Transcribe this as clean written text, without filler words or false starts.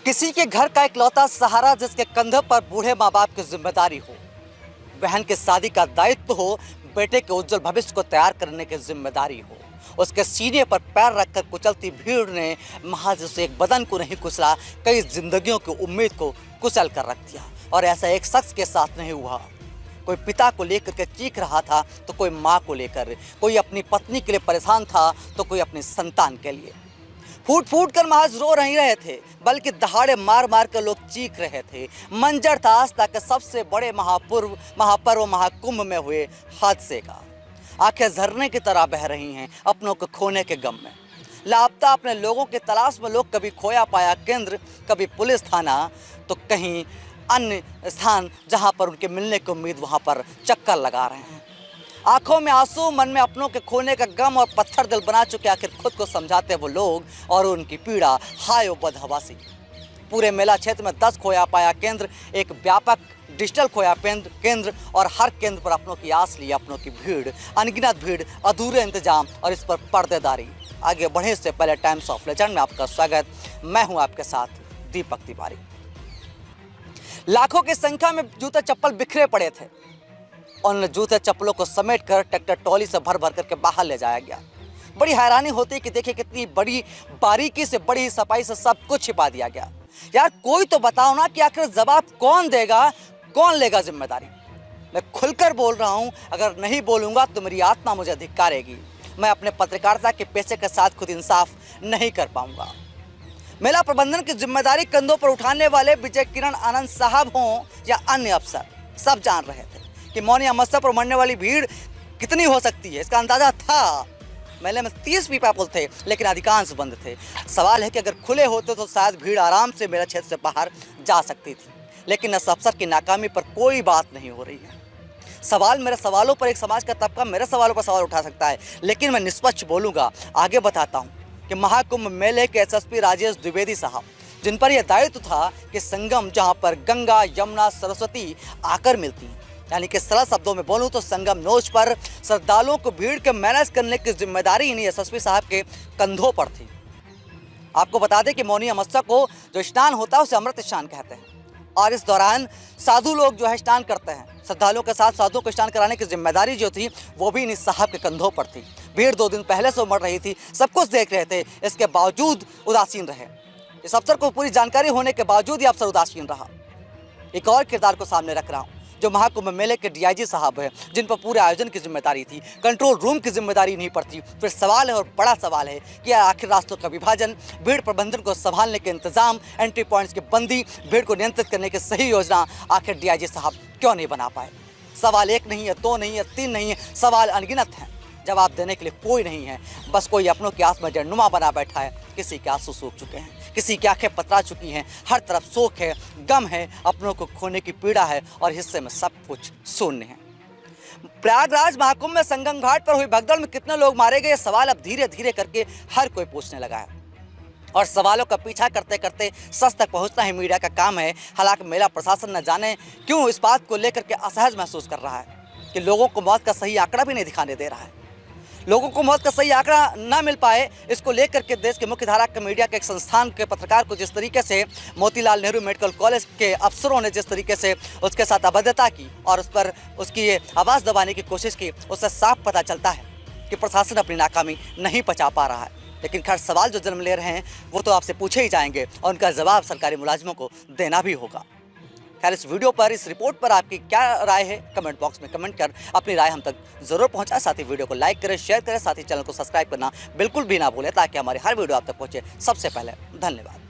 किसी के घर का इकलौता सहारा जिसके कंधों पर बूढ़े माँ बाप की जिम्मेदारी हो, बहन की शादी का दायित्व हो, बेटे के उज्जवल भविष्य को तैयार करने की जिम्मेदारी हो, उसके सीने पर पैर रखकर कुचलती भीड़ ने महज उसे एक बदन को नहीं कुचला, कई जिंदगियों की उम्मीद को कुचल कर रख दिया। और ऐसा एक शख्स के साथ नहीं हुआ। कोई पिता को लेकर के चीख रहा था तो कोई माँ को लेकर, कोई अपनी पत्नी के लिए परेशान था तो कोई अपनी संतान के लिए। फूट फूट कर महज रो नहीं रहे थे, बल्कि दहाड़े मार मार कर लोग चीख रहे थे। मंजर था आज तक सबसे बड़े महापर्व महाकुंभ में हुए हादसे का। आंखें झरने की तरह बह रही हैं अपनों को खोने के गम में। लापता अपने लोगों की तलाश में लोग कभी खोया पाया केंद्र, कभी पुलिस थाना, तो कहीं अन्य स्थान जहां पर उनके मिलने की उम्मीद, वहां पर चक्कर लगा रहे हैं। आंखों में आंसू, मन में अपनों के खोने का गम और पत्थर दिल बना चुके आखिर खुद को समझाते वो लोग और उनकी पीड़ा। हाय बदहवासी। पूरे मेला क्षेत्र में 10 खोया पाया केंद्र, एक व्यापक डिजिटल खोया केंद्र और हर केंद्र पर अपनों की आस ली अपनों की भीड़, अनगिनत भीड़, अधूरे इंतजाम और इस पर पर्देदारी। आगे बढ़ने से पहले टाइम्स ऑफ लेजेंड में आपका स्वागत। मैं हूं आपके साथ दीपक तिवारी। लाखों की संख्या में जूते चप्पल बिखरे पड़े थे। उन जूते चप्पलों को समेट कर ट्रैक्टर ट्रॉली से भर भर करके बाहर ले जाया गया। बड़ी हैरानी होती है कि देखिए कितनी बड़ी बारीकी से, बड़ी सफाई से सब कुछ छिपा दिया गया। यार कोई तो बताओ ना कि आखिर जवाब कौन देगा, कौन लेगा जिम्मेदारी। मैं खुलकर बोल रहा हूं, अगर नहीं बोलूंगा तो मेरी आत्मा मुझे धिक्कारेगी। मैं अपने पत्रकारिता के पेशे के साथ खुद इंसाफ नहीं कर पाऊंगा। मेला प्रबंधन की जिम्मेदारी कंधों पर उठाने वाले विजय किरण आनंद साहब हों या अन्य अफसर, सब जान रहे थे कि मौनी अमावस्या पर उमड़ने वाली भीड़ कितनी हो सकती है। इसका अंदाजा था। मेले में 30 पीपल थे, लेकिन अधिकांश बंद थे। सवाल है कि अगर खुले होते तो शायद भीड़ आराम से मेला क्षेत्र से बाहर जा सकती थी, लेकिन इस अफसर की नाकामी पर कोई बात नहीं हो रही है। सवाल मेरे सवालों पर एक समाज का तबका मेरे सवालों पर सवाल उठा सकता है, लेकिन मैं निष्पक्ष बोलूँगा। आगे बताता हूँ कि महाकुंभ मेले के एसएसपी राजेश द्विवेदी साहब, जिन पर यह दायित्व था कि संगम जहाँ पर गंगा, यमुना, सरस्वती आकर मिलती हैं, यानी कि सरल शब्दों में बोलूं तो संगम नोच पर श्रद्धालुओं को भीड़ के मैनेज करने की जिम्मेदारी इन्हीं एसएसपी साहब के कंधों पर थी। आपको बता दें कि मौनी अमावस्या को जो स्नान होता है उसे अमृत स्नान कहते हैं, और इस दौरान साधु लोग जो है स्नान करते हैं। श्रद्धालुओं के साथ साधुओं को स्नान कराने की जिम्मेदारी जो थी वो भी इन्हीं साहब के कंधों पर थी। भीड़ 2 दिन पहले से उमड़ रही थी, सब कुछ देख रहे थे, इसके बावजूद उदासीन रहे। इस अफसर को पूरी जानकारी होने के बावजूद ये अफसर उदासीन रहा। एक और किरदार को सामने रख रहा हूँ, जो महाकुंभ मेले के डीआईजी साहब हैं, जिन पर पूरे आयोजन की जिम्मेदारी थी, कंट्रोल रूम की जिम्मेदारी नहीं पड़ती। फिर सवाल है, और बड़ा सवाल है, कि आखिर रास्तों का विभाजन, भीड़ प्रबंधन को संभालने के इंतजाम, एंट्री पॉइंट्स की बंदी, भीड़ को नियंत्रित करने की सही योजना आखिर डीआईजी साहब क्यों नहीं बना पाए। सवाल 1 नहीं है, 2 नहीं है, 3 नहीं है, सवाल अनगिनत हैं। जवाब देने के लिए कोई नहीं है, बस कोई अपनों की आस में जड़नुमा बना बैठा है। किसी के आंसू सूख चुके हैं, किसी की आंखें पतरा चुकी हैं, हर तरफ शोक है, गम है, अपनों को खोने की पीड़ा है, और हिस्से में सब कुछ शून्य है। प्रयागराज महाकुंभ में संगम घाट पर हुई भगदड़ में कितने लोग मारे गए, सवाल अब धीरे धीरे करके हर कोई पूछने लगा है। और सवालों का पीछा करते करते सच तक पहुंचना ही मीडिया का काम है। हालांकि मेला प्रशासन न जाने क्यों इस बात को लेकर के असहज महसूस कर रहा है कि लोगों को मौत का सही आंकड़ा भी नहीं दिखाने दे रहा है। लोगों को मौत का सही आंकड़ा ना मिल पाए, इसको लेकर के देश के मुख्य धारा के मीडिया के एक संस्थान के पत्रकार को जिस तरीके से मोतीलाल नेहरू मेडिकल कॉलेज के अफसरों ने जिस तरीके से उसके साथ अभद्रता की और उस पर उसकी आवाज़ दबाने की कोशिश की, उससे साफ पता चलता है कि प्रशासन अपनी नाकामी नहीं पचा पा रहा है। लेकिन खैर, सवाल जो जन्म ले रहे हैं वो तो आपसे पूछे ही जाएंगे और उनका जवाब सरकारी मुलाजिमों को देना भी होगा। खैर, इस वीडियो पर, इस रिपोर्ट पर आपकी क्या राय है, कमेंट बॉक्स में कमेंट कर अपनी राय हम तक जरूर पहुंचाएं। साथ ही वीडियो को लाइक करें, शेयर करें, साथ ही चैनल को सब्सक्राइब करना बिल्कुल भी ना भूलें, ताकि हमारी हर वीडियो आप तक पहुंचे सबसे पहले। धन्यवाद।